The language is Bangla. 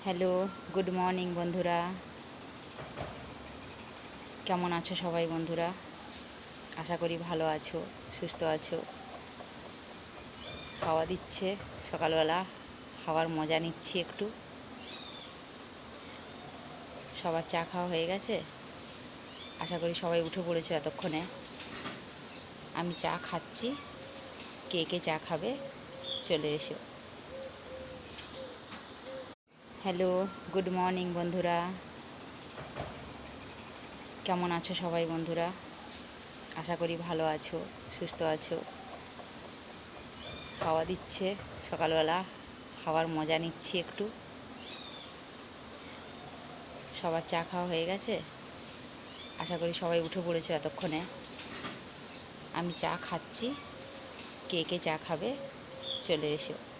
হ্যালো, গুড মর্নিং বন্ধুরা। কেমন আছো সবাই বন্ধুরা? আশা করি ভালো আছো, সুস্থ আছো। হাওয়া দিচ্ছে সকালবেলা, হাওয়ার মজা নিচ্ছি একটু। সবার চা খাওয়া হয়ে গেছে? আশা করি সবাই উঠে পড়েছো এতক্ষণে। আমি চা খাচ্ছি, কে কে চা খাবে চলে এসো। হ্যালো, গুড মর্নিং বন্ধুরা। কেমন আছো সবাই বন্ধুরা? আশা করি ভালো আছো, সুস্থ আছো। হাওয়া দিচ্ছে সকালবেলা, হাওয়ার মজা নিচ্ছি একটু। সবার চা খাওয়া হয়ে গেছে? আশা করি সবাই উঠে পড়েছো এতক্ষণে। আমি চা খাচ্ছি, কে কে চা খাবে চলে এসো।